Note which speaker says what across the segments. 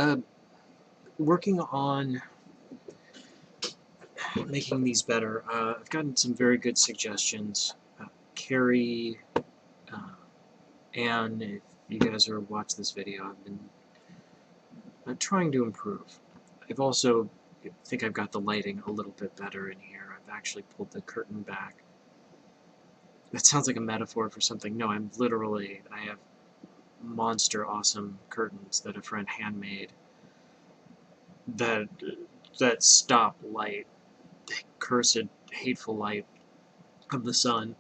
Speaker 1: Uh, Working on making these better. I've gotten some very good suggestions. Carrie, and if you guys are watching this video, I've been trying to improve. I've also think I've got the lighting a little bit better in here. I've actually pulled the curtain back. That sounds like a metaphor for something. No, I have monster awesome curtains that a friend handmade that stop light, the cursed, hateful light of the sun.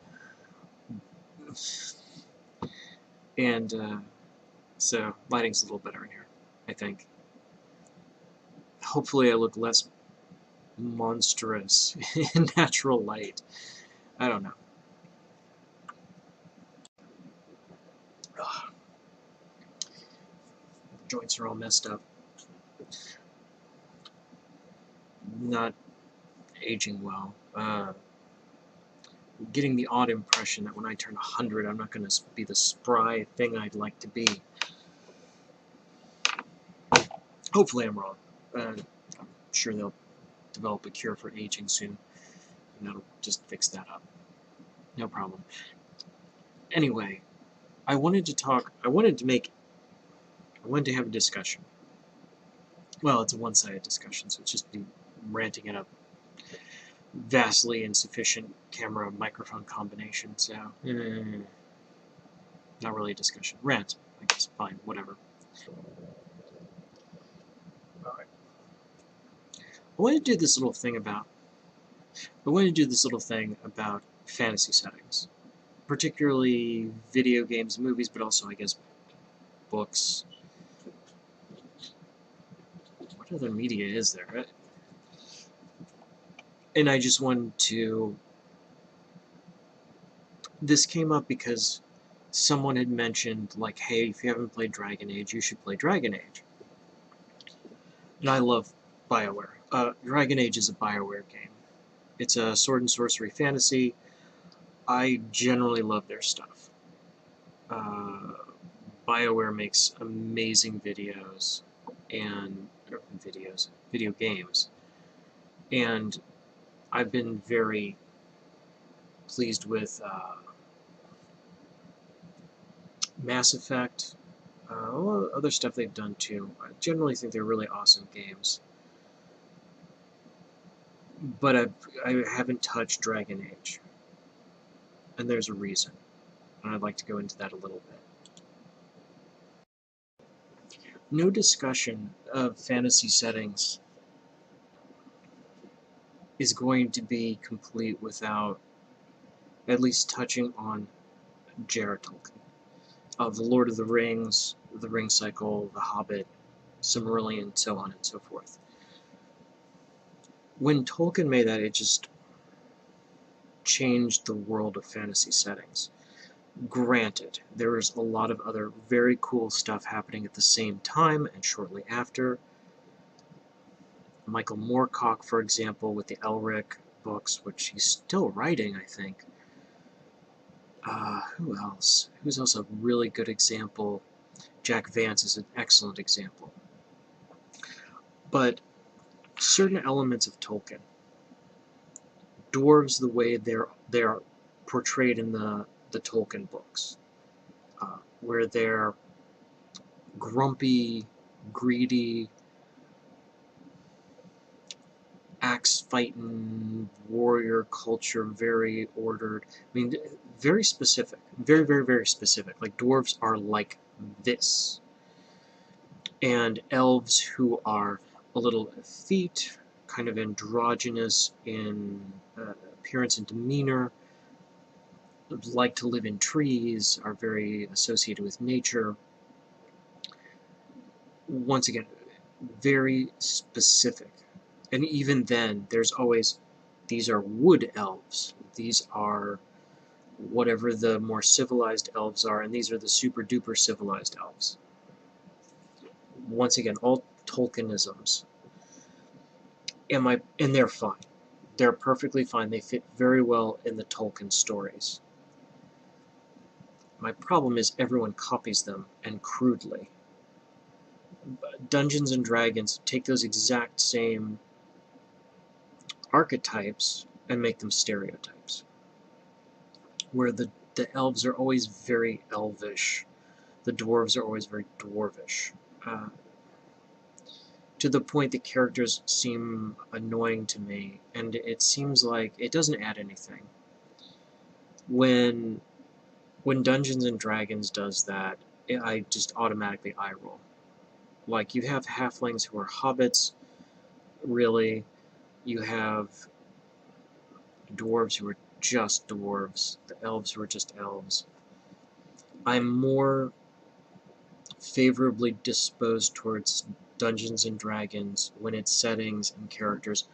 Speaker 1: And so lighting's a little better in here, I think. Hopefully I look less monstrous in natural light. I don't know. Ugh. Joints are all messed up. Not aging well. Getting the odd impression that when I turn 100, I'm not going to be the spry thing I'd like to be. Hopefully I'm wrong. I'm sure they'll develop a cure for aging soon, and that'll just fix that up. No problem. Anyway, I wanted to have a discussion. Well, it's a one-sided discussion, so it's just me ranting it up. Vastly insufficient camera microphone combination, so not really a discussion. Rant, I guess. Fine, whatever. Alright. I want to do this little thing about fantasy settings, particularly video games, movies, but also, I guess, books. What other media is there? And I just wanted to... This came up because someone had mentioned, like, hey, if you haven't played Dragon Age, you should play Dragon Age. And I love BioWare. Dragon Age is a BioWare game. It's a sword and sorcery fantasy. I generally love their stuff. BioWare makes amazing video games. And I've been very pleased with Mass Effect, other stuff they've done too. I generally think they're really awesome games. But I haven't touched Dragon Age. And there's a reason. And I'd like to go into that a little bit. No discussion of fantasy settings is going to be complete without at least touching on J.R.R. Tolkien. Of The Lord of the Rings, The Ring Cycle, The Hobbit, Silmarillion, so on and so forth. When Tolkien made that, it just changed the world of fantasy settings. Granted, there was a lot of other very cool stuff happening at the same time and shortly after. Michael Moorcock, for example, with the Elric books, which he's still writing, I think. Who else? Who's also a really good example? Jack Vance is an excellent example. But certain elements of Tolkien, dwarves the way they're portrayed in the Tolkien books, where they're grumpy, greedy, axe-fighting, warrior culture, very ordered. I mean, very specific. Very, very, very specific. Like, dwarves are like this. And elves who are a little effete, kind of androgynous in appearance and demeanor, like to live in trees, are very associated with nature. Once again, very specific. And even then, there's always, these are wood elves. These are whatever the more civilized elves are, and these are the super duper civilized elves. Once again, all Tolkienisms. And they're fine. They're perfectly fine. They fit very well in the Tolkien stories. My problem is everyone copies them, and crudely. Dungeons and Dragons take those exact same archetypes and make them stereotypes, where the elves are always very elvish, the dwarves are always very dwarvish, to the point that characters seem annoying to me, and it seems like it doesn't add anything. When Dungeons and Dragons does that, I just automatically eye roll. Like, you have halflings who are hobbits, really. You have dwarves who are just dwarves, the elves who are just elves. I'm more favorably disposed towards Dungeons and Dragons when its settings and characters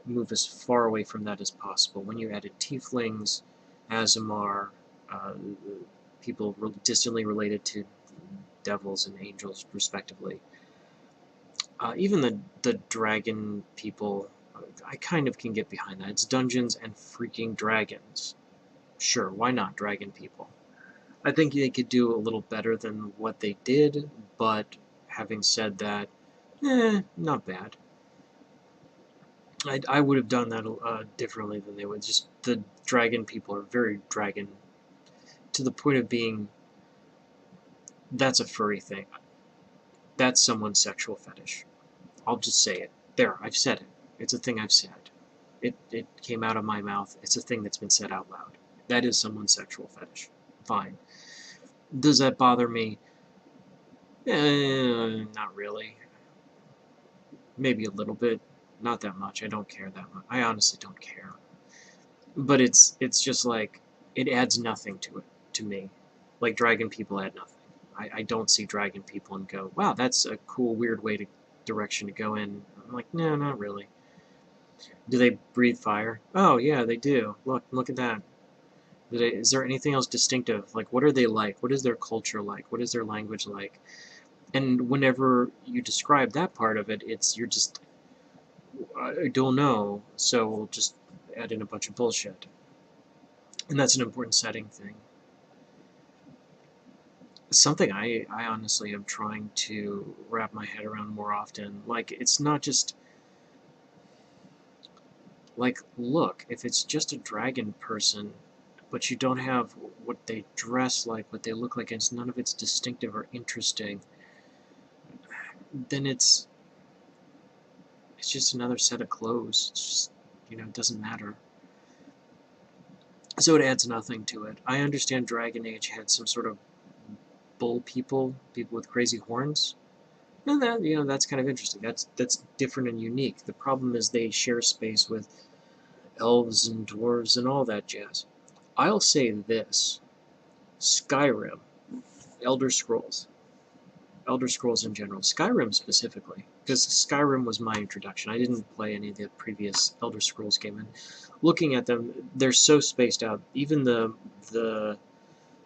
Speaker 1: move as far away from that as possible. When you added tieflings, Azamar, people distantly related to devils and angels, respectively. Even the dragon people, I kind of can get behind that. It's Dungeons and freaking Dragons. Sure, why not dragon people? I think they could do a little better than what they did, but having said that, not bad. I would have done that differently than they would. Just the dragon people are very dragon, to the point of being, that's a furry thing. That's someone's sexual fetish. I'll just say it. There, I've said it. It's a thing I've said. It came out of my mouth. It's a thing that's been said out loud. That is someone's sexual fetish. Fine. Does that bother me? Not really. Maybe a little bit. Not that much. I don't care that much. I honestly don't care. But it's just like, it adds nothing to it, to me. Like, dragon people add nothing. I don't see dragon people and go, wow, that's a cool, weird direction to go in. I'm like, no, not really. Do they breathe fire? Oh, yeah, they do. Look at that. Is there anything else distinctive? Like, what are they like? What is their culture like? What is their language like? And whenever you describe that part of it, you're just, I don't know, so we'll just add in a bunch of bullshit. And that's an important setting thing. Something I honestly am trying to wrap my head around more often. Like, it's not just, like, look, if it's just a dragon person, but you don't have what they dress like, what they look like, and none of it's distinctive or interesting, then it's just another set of clothes. It's just, it doesn't matter. So it adds nothing to it. I understand Dragon Age had some sort of bull people with crazy horns. And that's kind of interesting. That's different and unique. The problem is they share space with elves and dwarves and all that jazz. I'll say this: Skyrim, Elder Scrolls in general, Skyrim specifically, because Skyrim was my introduction. I didn't play any of the previous Elder Scrolls game, and looking at them, they're so spaced out. Even the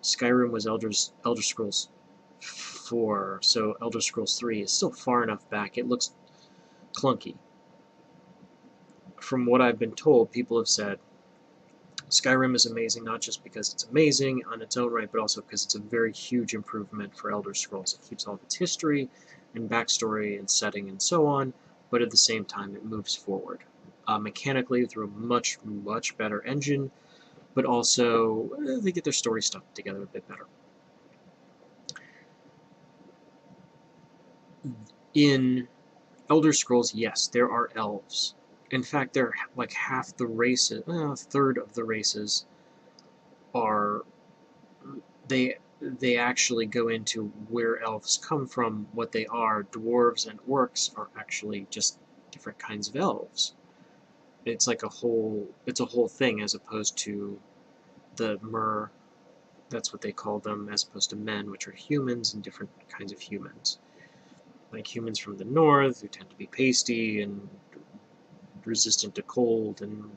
Speaker 1: Skyrim was Elder Scrolls 4, so Elder Scrolls 3 is still far enough back. It looks clunky. From what I've been told, people have said Skyrim is amazing, not just because it's amazing on its own right, but also because it's a very huge improvement for Elder Scrolls. It keeps all of its history and backstory and setting and so on, but at the same time it moves forward. Mechanically through a much, much better engine, but also they get their story stuff together a bit better. In Elder Scrolls, yes, there are elves. In fact, they're like half the races, a third of the races are, they actually go into where elves come from, what they are. Dwarves and orcs are actually just different kinds of elves. It's like a whole thing, as opposed to the mer, that's what they call them, as opposed to men, which are humans and different kinds of humans. Like humans from the north, who tend to be pasty and resistant to cold and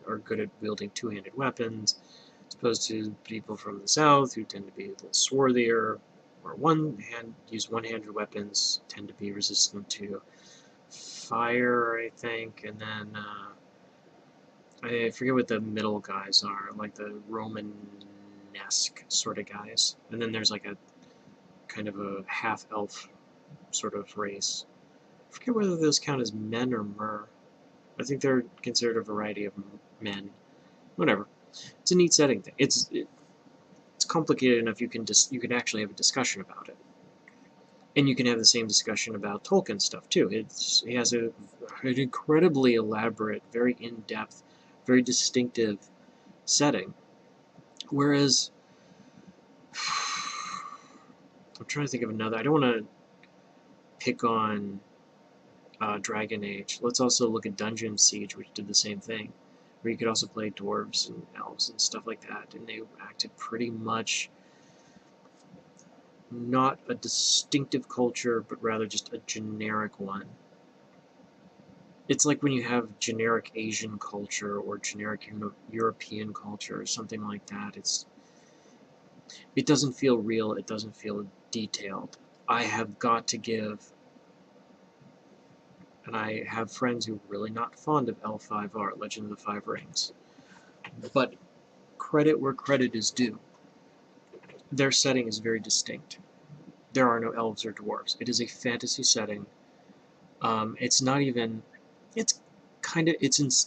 Speaker 1: are good at wielding two-handed weapons, as opposed to people from the south who tend to be a little swarthier, or use one-handed weapons, tend to be resistant to fire, I think, and then I forget what the middle guys are, like the Roman-esque sort of guys. And then there's like a kind of a half-elf sort of race. I forget whether those count as men or mer. I think they're considered a variety of men. Whatever. It's a neat setting. It's complicated enough you can actually have a discussion about it. And you can have the same discussion about Tolkien stuff too. He has an incredibly elaborate, very in-depth, very distinctive setting. Whereas, I'm trying to think of another. I don't want to pick on Dragon Age. Let's also look at Dungeon Siege, which did the same thing, where you could also play dwarves and elves and stuff like that, and they acted pretty much not a distinctive culture, but rather just a generic one. It's like when you have generic Asian culture or generic European culture or something like that. It doesn't feel real. It doesn't feel detailed. I have got to give, and I have friends who are really not fond of L5R, Legend of the Five Rings, but credit where credit is due. Their setting is very distinct. There are no elves or dwarves. It is a fantasy setting. It's not even. It's kind of.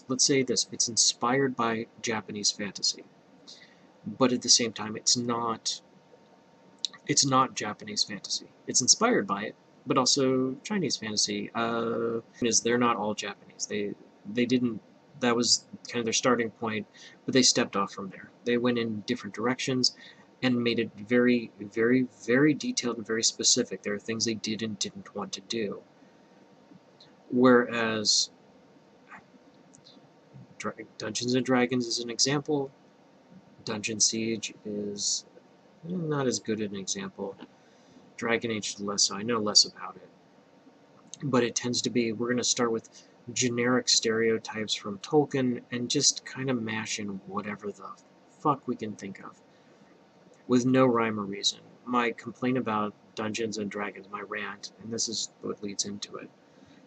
Speaker 1: Let's say this. It's inspired by Japanese fantasy, but at the same time, it's not. It's not Japanese fantasy. It's inspired by it, but also Chinese fantasy. They're not all Japanese. They didn't. That was kind of their starting point, but they stepped off from there. They went in different directions and made it very, very, very detailed and very specific. There are things they did and didn't want to do. Whereas Dungeons and Dragons is an example. Dungeon Siege is not as good an example. Dragon Age is less so. I know less about it. But it tends to be, we're going to start with generic stereotypes from Tolkien and just kind of mash in whatever the fuck we can think of, with no rhyme or reason. My complaint about Dungeons and Dragons, my rant, and this is what leads into it,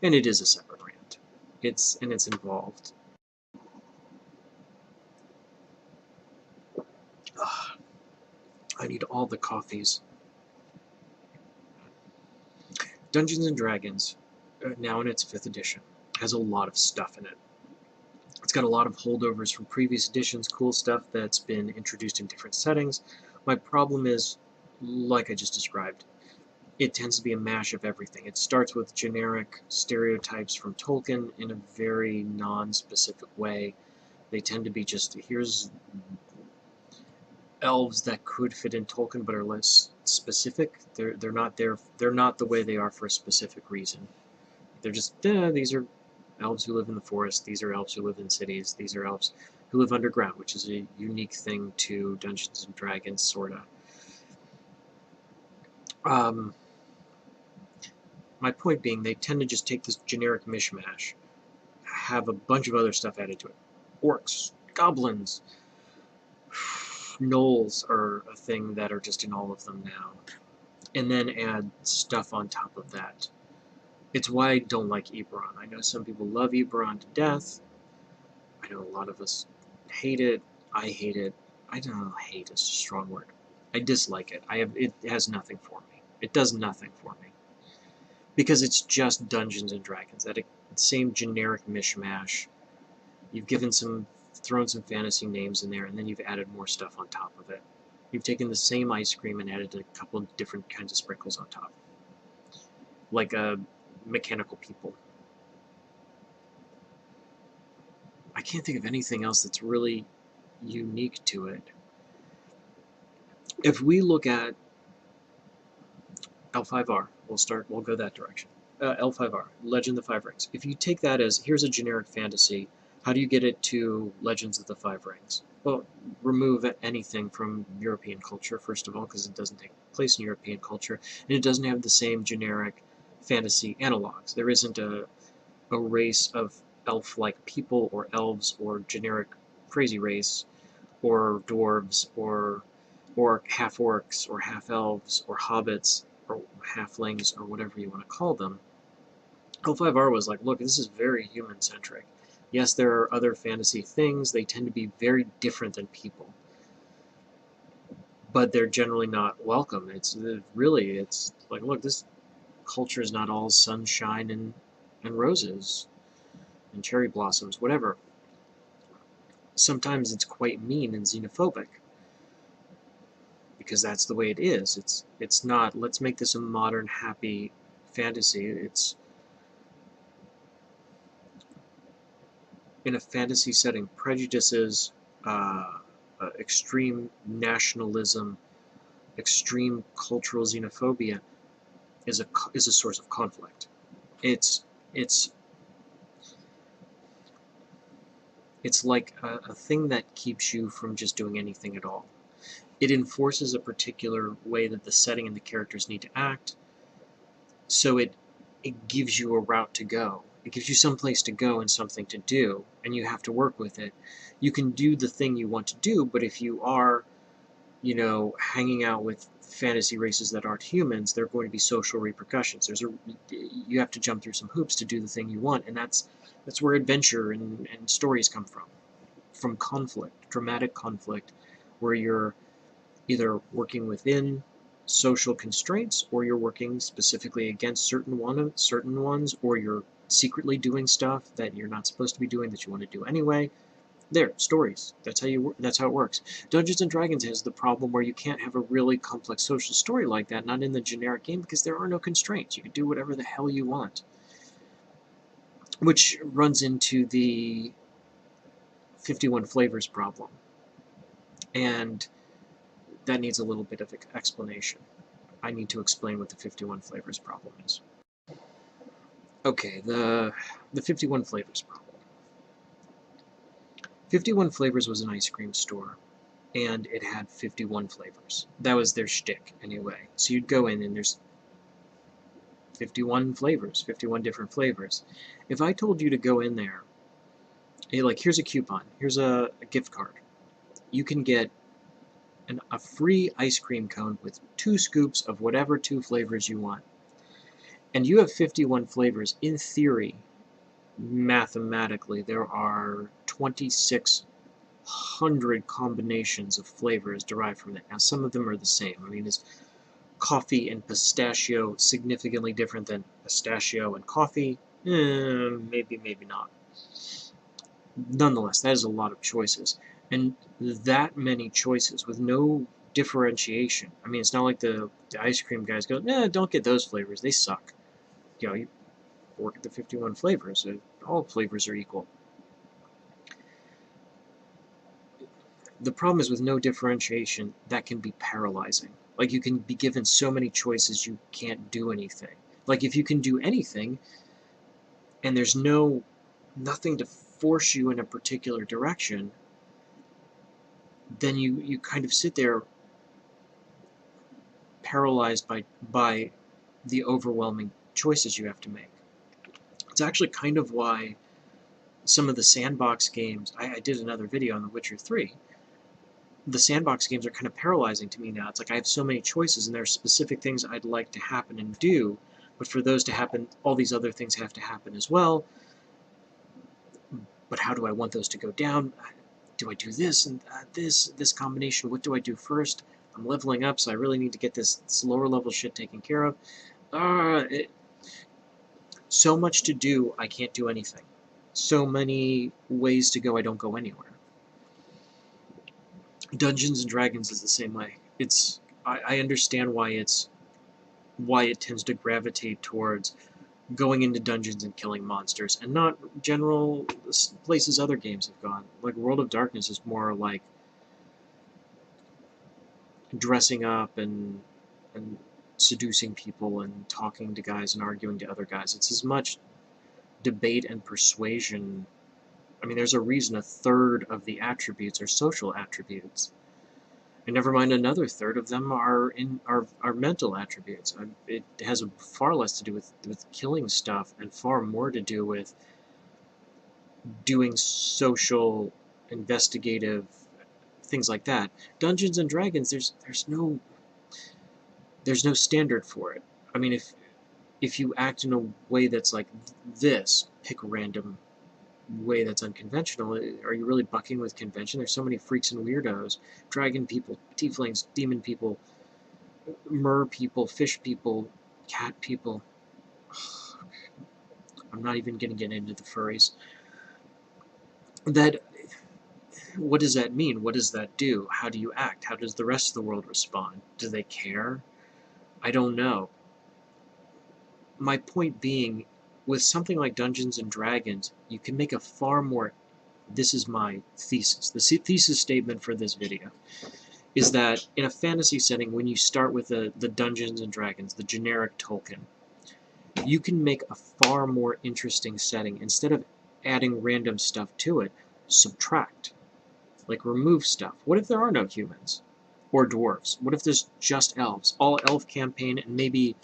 Speaker 1: and it is a separate rant. It's involved. Ugh, I need all the coffees. Dungeons and Dragons, now in its 5th edition, has a lot of stuff in it. It's got a lot of holdovers from previous editions, cool stuff that's been introduced in different settings. My problem is, like I just described, it tends to be a mash of everything. It starts with generic stereotypes from Tolkien in a very non-specific way. They tend to be just, here's elves that could fit in Tolkien but are less specific. They're not there. They're not the way they are for a specific reason. They're just these are elves who live in the forest. These are elves who live in cities. These are elves who live underground, which is a unique thing to Dungeons and Dragons, sorta. My point being, they tend to just take this generic mishmash, have a bunch of other stuff added to it. Orcs, goblins, gnolls are a thing that are just in all of them now. And then add stuff on top of that. It's why I don't like Eberron. I know some people love Eberron to death. I know a lot of us hate it. I hate it. I don't know, hate is a strong word. I dislike it. It has nothing for me. It does nothing for me. Because it's just Dungeons and Dragons. That same generic mishmash. You've thrown some fantasy names in there, and then you've added more stuff on top of it. You've taken the same ice cream and added a couple of different kinds of sprinkles on top. Like mechanical people. I can't think of anything else that's really unique to it. If we look at L5R, we'll go that direction. L5R, Legend of the Five Rings. If you take that as, here's a generic fantasy, how do you get it to Legends of the Five Rings? Well, remove anything from European culture, first of all, because it doesn't take place in European culture, and it doesn't have the same generic fantasy analogs. There isn't a race of elf-like people, or elves, or generic crazy race, or dwarves, or half-orcs, or half-elves, or hobbits, or halflings, or whatever you want to call them. L5R was like, look, this is very human-centric. Yes, there are other fantasy things. They tend to be very different than people. But they're generally not welcome. It's like, look, this culture is not all sunshine and roses and cherry blossoms, whatever. Sometimes it's quite mean and xenophobic, because that's the way it is. It's not, let's make this a modern, happy fantasy. It's, in a fantasy setting, prejudices, extreme nationalism, extreme cultural xenophobia is a source of conflict. It's like a thing that keeps you from just doing anything at all. It enforces a particular way that the setting and the characters need to act, so it gives you a route to go. It gives you some place to go and something to do, and you have to work with it. You can do the thing you want to do, but if you are, hanging out with fantasy races that aren't humans, there are going to be social repercussions. You have to jump through some hoops to do the thing you want, and that's where adventure and stories come from conflict, dramatic conflict, where you're either working within social constraints, or you're working specifically against certain ones, or you're secretly doing stuff that you're not supposed to be doing that you want to do anyway. There, stories. That's how it works. Dungeons and Dragons has the problem where you can't have a really complex social story like that, not in the generic game, because there are no constraints. You can do whatever the hell you want. Which runs into the 51 flavors problem. And that needs a little bit of explanation. I need to explain what the 51 flavors problem is. Okay, the 51 flavors problem. 51 Flavors was an ice cream store, and it had 51 flavors. That was their shtick, anyway. So you'd go in, and there's 51 flavors, 51 different flavors. If I told you to go in there, here's a coupon, here's a gift card. You can get a free ice cream cone with 2 scoops of whatever 2 flavors you want. And you have 51 flavors. In theory, mathematically, there are 2,600 combinations of flavors derived from it. Now, some of them are the same. I mean, is coffee and pistachio significantly different than pistachio and coffee? Maybe, maybe not. Nonetheless, that is a lot of choices. And that many choices with no differentiation. I mean, it's not like the ice cream guys go, nah, don't get those flavors. They suck. You work at the 51 flavors. All flavors are equal. The problem is with no differentiation, that can be paralyzing. Like, you can be given so many choices you can't do anything. Like, if you can do anything, and there's nothing to force you in a particular direction, then you kind of sit there paralyzed by the overwhelming choices you have to make. It's actually kind of why some of the Sandbox games, I did another video on The Witcher 3, the Sandbox games are kind of paralyzing to me now. It's like I have so many choices, and there are specific things I'd like to happen and do, but for those to happen, all these other things have to happen as well. But how do I want those to go down? Do I do this and this combination? What do I do first? I'm leveling up, so I really need to get this lower level shit taken care of. So much to do, I can't do anything. So many ways to go, I don't go anywhere. Dungeons and Dragons is the same way. I understand why it tends to gravitate towards going into dungeons and killing monsters, and not general places other games have gone. Like World of Darkness is more like dressing up and seducing people and talking to guys and arguing to other guys. It's as much debate and persuasion. I mean, there's a reason a third of the attributes are social attributes. And never mind, another third of them are mental attributes. It has far less to do with killing stuff, and far more to do with doing social, investigative things like that. Dungeons and Dragons, there's no standard for it. I mean, if you act in a way that's like this, pick a random way that's unconventional, are you really bucking with convention? There's so many freaks and weirdos. Dragon people, tieflings, demon people, mer people, fish people, cat people. I'm not even going to get into the furries. That, what does that mean? What does that do? How do you act? How does the rest of the world respond? Do they care? I don't know. My point being, with something like Dungeons and Dragons, you can make a far more... This is my thesis. The thesis statement for this video is that in a fantasy setting, when you start with the Dungeons and Dragons, the generic Tolkien, you can make a far more interesting setting. Instead of adding random stuff to it, subtract. Like, remove stuff. What if there are no humans? Or dwarves? What if there's just elves? All elf campaign, and maybe,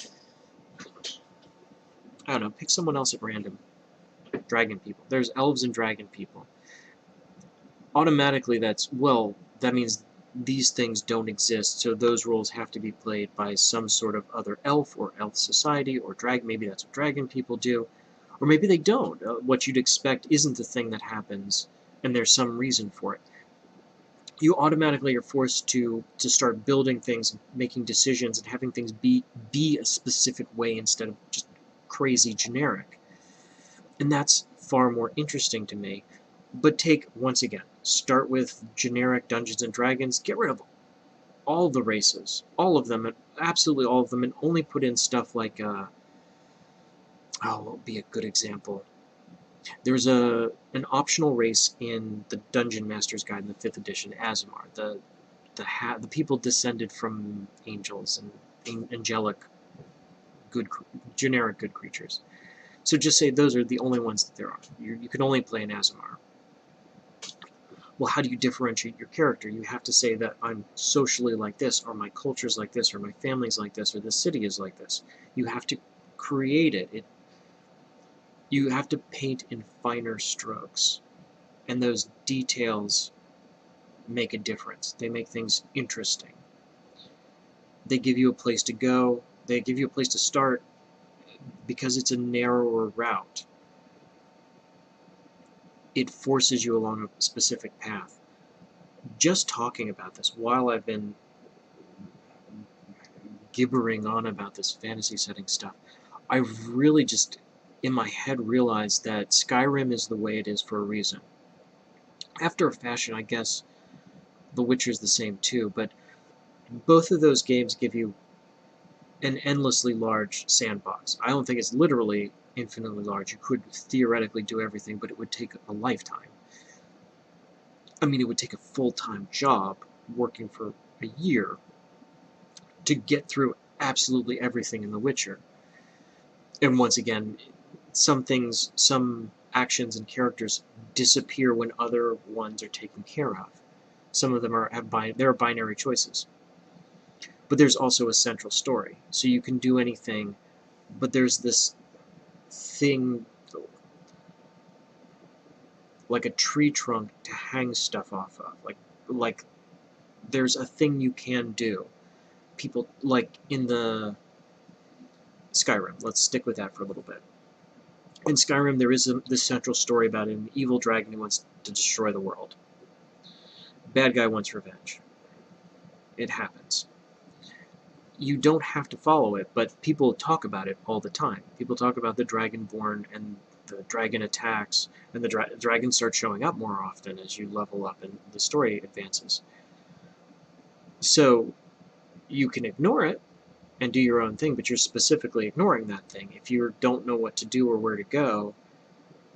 Speaker 1: I don't know, pick someone else at random. Dragon people. There's elves and dragon people. Automatically that means these things don't exist, so those roles have to be played by some sort of other elf or elf society or maybe that's what dragon people do, or maybe they don't. What you'd expect isn't the thing that happens, and there's some reason for it. You automatically are forced to start building things, making decisions, and having things be a specific way instead of just crazy generic. And that's far more interesting to me. But once again, start with generic Dungeons and Dragons, get rid of all the races, all of them, absolutely all of them, and only put in stuff like, what would be a good example? There's an optional race in the Dungeon Master's Guide in the 5th edition, Aasimar, the people descended from angels and angelic, generic good creatures. So just say those are the only ones that there are. You can only play an Aasimar. Well, how do you differentiate your character? You have to say that I'm socially like this, or my culture's like this, or my family's like this, or the city is like this. You have to create it. You have to paint in finer strokes. And those details make a difference. They make things interesting. They give you a place to go. They give you a place to start because it's a narrower route. It forces you along a specific path. Just talking about this, while I've been gibbering on about this fantasy setting stuff, I've really just, in my head, realized that Skyrim is the way it is for a reason. After a fashion, I guess The Witcher's the same too, but both of those games give you an endlessly large sandbox. I don't think it's literally infinitely large. You could theoretically do everything, but it would take a lifetime. I mean, it would take a full-time job working for a year to get through absolutely everything in The Witcher. And once again, some actions and characters disappear when other ones are taken care of. Some of them there are binary choices. But there's also a central story. So you can do anything, but there's this thing like a tree trunk to hang stuff off of. Like there's a thing you can do. People, like in the Skyrim, let's stick with that for a little bit. In Skyrim, there is this central story about an evil dragon who wants to destroy the world. Bad guy wants revenge. It happens. You don't have to follow it, but people talk about it all the time. People talk about the Dragonborn and the dragon attacks, and the dragons start showing up more often as you level up and the story advances. So you can ignore it and do your own thing, but you're specifically ignoring that thing. If you don't know what to do or where to go,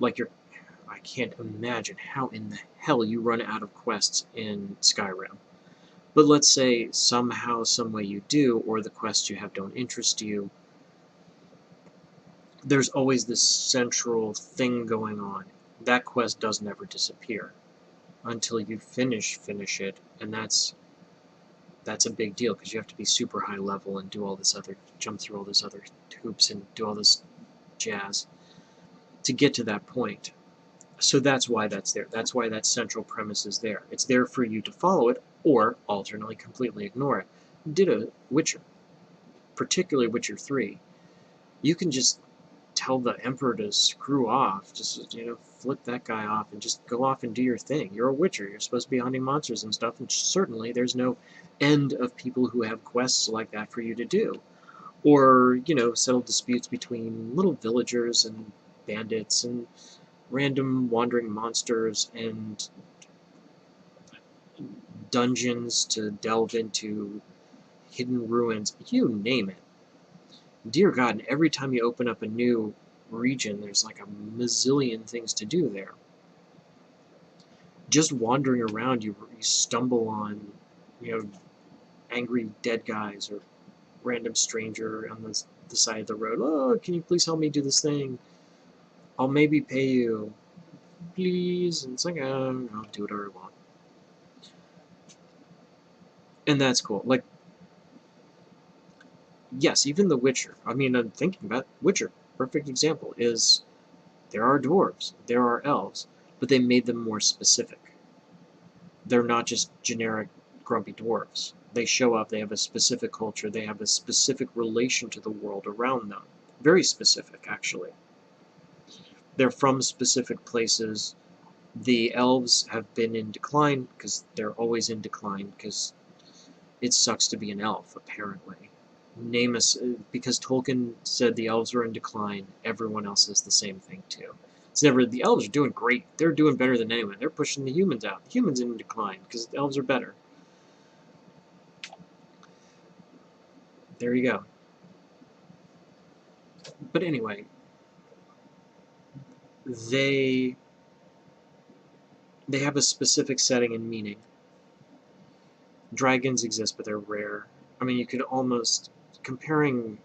Speaker 1: I can't imagine how in the hell you run out of quests in Skyrim. But let's say somehow, some way you do, or the quests you have don't interest you. There's always this central thing going on. That quest doesn't ever disappear until you finish it, and that's a big deal because you have to be super high level and do all this jump through all this other hoops and do all this jazz to get to that point. So that's why that's there. That's why that central premise is there. It's there for you to follow it, or alternately completely ignore it. Did a Witcher, particularly Witcher 3, you can just tell the Emperor to screw off, just, flip that guy off and just go off and do your thing. You're a Witcher, you're supposed to be hunting monsters and stuff, and certainly there's no end of people who have quests like that for you to do. Or, you know, settle disputes between little villagers and bandits and random wandering monsters and dungeons to delve into hidden ruins, you name it. Dear God, and every time you open up a new region, there's like a mazillion things to do there. Just wandering around, you stumble on, you know, angry dead guys or random stranger on the side of the road. Oh, can you please help me do this thing? I'll maybe pay you, please. And it's like, oh, I'll do whatever I want. And that's cool. Like, yes, even The Witcher. I mean, I'm thinking about Witcher. Perfect example is there are dwarves, there are elves, but they made them more specific. They're not just generic grumpy dwarves. They show up, they have a specific culture, they have a specific relation to the world around them. Very specific, actually. They're from specific places. The elves have been in decline because they're always in decline because it sucks to be an elf, apparently. Name us, because Tolkien said the elves are in decline, everyone else says the same thing too. It's never, the elves are doing great. They're doing better than anyone. They're pushing the humans out. The humans are in decline because the elves are better. There you go. But anyway, they have a specific setting and meaning. Dragons exist, but they're rare. I mean, you could almost, comparing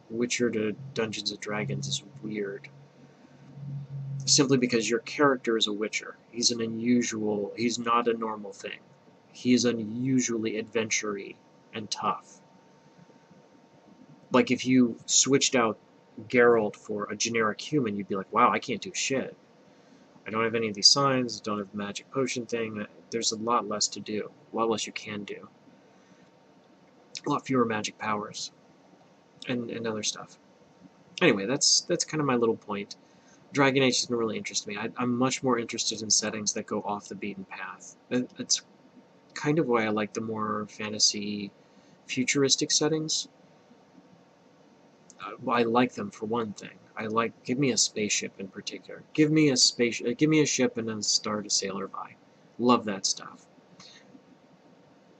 Speaker 1: Witcher to Dungeons and Dragons is weird. Simply because your character is a Witcher. He's not a normal thing. He is unusually adventure-y and tough. Like, if you switched out Geralt for a generic human, you'd be like, wow, I can't do shit. I don't have any of these signs, don't have the magic potion thing. There's a lot less to do. A lot less you can do. A lot fewer magic powers. And other stuff. Anyway, that's kind of my little point. Dragon Age doesn't really interest me. I'm much more interested in settings that go off the beaten path. That's kind of why I like the more fantasy, futuristic settings. I like them for one thing. Give me a spaceship in particular. Give me a ship and a star to sail by. Love that stuff.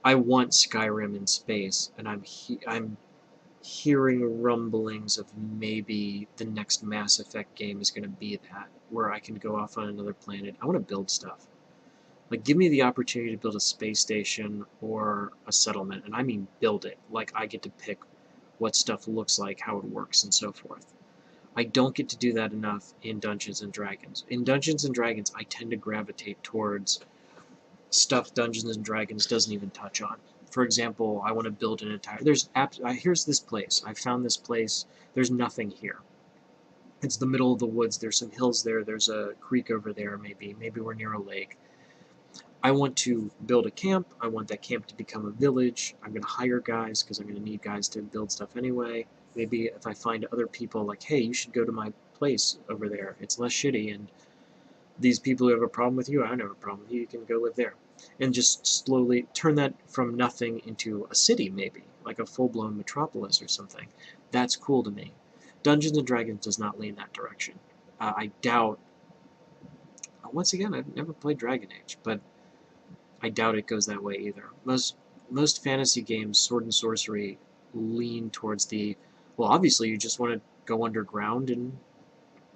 Speaker 1: I want Skyrim in space, and I'm hearing rumblings of maybe the next Mass Effect game is going to be that, where I can go off on another planet. I want to build stuff. Like, give me the opportunity to build a space station or a settlement, and I mean build it. Like, I get to pick what stuff looks like, how it works, and so forth. I don't get to do that enough in Dungeons & Dragons. In Dungeons & Dragons, I tend to gravitate towards stuff Dungeons & Dragons doesn't even touch on. For example, I want to build an entire... here's this place. I found this place. There's nothing here. It's the middle of the woods. There's some hills there. There's a creek over there, maybe. Maybe we're near a lake. I want to build a camp. I want that camp to become a village. I'm going to hire guys because I'm going to need guys to build stuff anyway. Maybe if I find other people like, hey, you should go to my place over there. It's less shitty, and these people who have a problem with you, I don't have a problem with you. You can go live there. And just slowly turn that from nothing into a city, maybe, like a full-blown metropolis or something. That's cool to me. Dungeons & Dragons does not lean that direction. I doubt... Once again, I've never played Dragon Age, but I doubt it goes that way either. Most fantasy games, Sword and Sorcery, lean towards the... Well, obviously, you just want to go underground and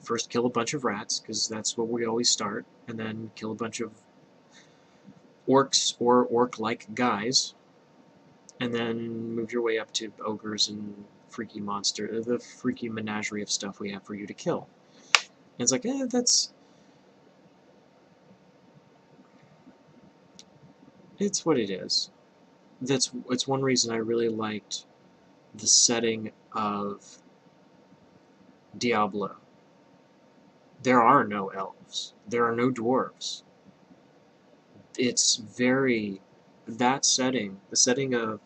Speaker 1: first kill a bunch of rats, because that's where we always start, and then kill a bunch of orcs or orc-like guys, and then move your way up to ogres and freaky monster, the freaky menagerie of stuff we have for you to kill. And it's like, that's... It's what it is. It's one reason I really liked the setting of Diablo. There are no elves. There are no dwarves. It's very... That setting, the setting of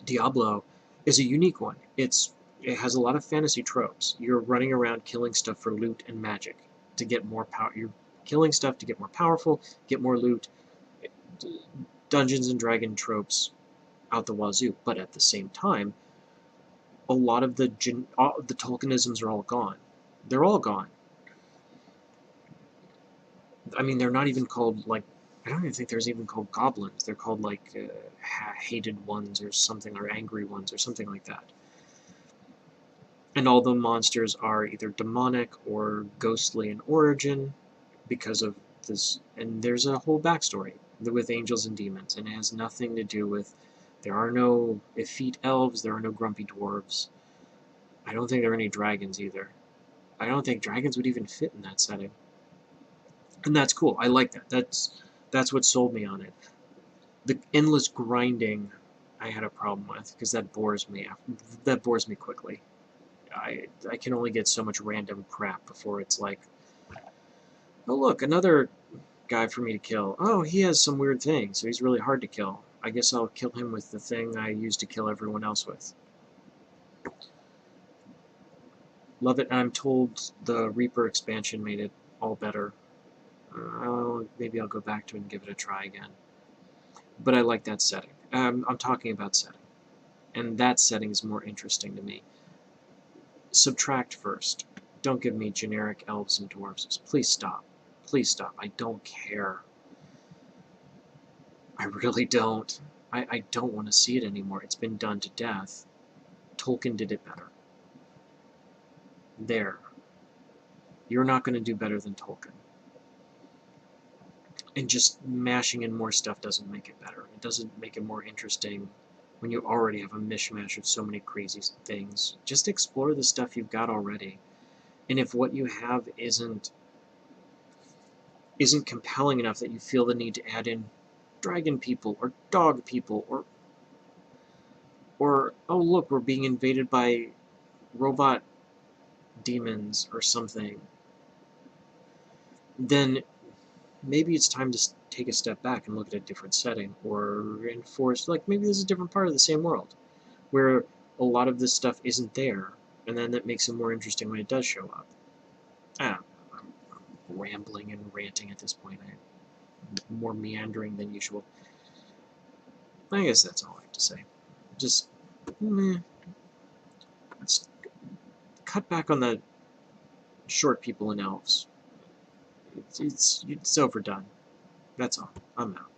Speaker 1: Diablo, is a unique one. It has a lot of fantasy tropes. You're running around killing stuff for loot and magic to get more power. You're killing stuff to get more powerful, get more loot. Dungeons and Dragon tropes out the wazoo. But at the same time, a lot of the Tolkienisms are all gone. They're all gone. I mean, they're not even called, like, I don't even think there's even called goblins. They're called, like, hated ones or something, or angry ones or something like that. And all the monsters are either demonic or ghostly in origin because of this. And there's a whole backstory with angels and demons, and it has nothing to do with, there are no effete elves, there are no grumpy dwarves. I don't think there are any dragons either. I don't think dragons would even fit in that setting. And that's cool. I like that. That's what sold me on it. The endless grinding I had a problem with, because that bores me. That bores me quickly. I can only get so much random crap before it's like, oh look, another guy for me to kill. Oh, he has some weird thing, so he's really hard to kill. I guess I'll kill him with the thing I used to kill everyone else with. Love it, and I'm told the Reaper expansion made it all better. Maybe I'll go back to it and give it a try again. But I like that setting. I'm talking about setting. And that setting is more interesting to me. Subtract first. Don't give me generic elves and dwarves. Please stop. Please stop. I don't care. I really don't. I don't want to see it anymore. It's been done to death. Tolkien did it better. There. You're not going to do better than Tolkien. And just mashing in more stuff doesn't make it better. It doesn't make it more interesting when you already have a mishmash of so many crazy things. Just explore the stuff you've got already. And if what you have isn't compelling enough that you feel the need to add in dragon people or dog people or oh look, we're being invaded by robot demons or something, then maybe it's time to take a step back and look at a different setting, or enforce, like, maybe there's a different part of the same world where a lot of this stuff isn't there, and then that makes it more interesting when it does show up. I don't know, I'm rambling and ranting at this point. I'm more meandering than usual. I guess that's all I have to say. Just, let's cut back on the short people and elves. It's overdone. That's all. I'm out.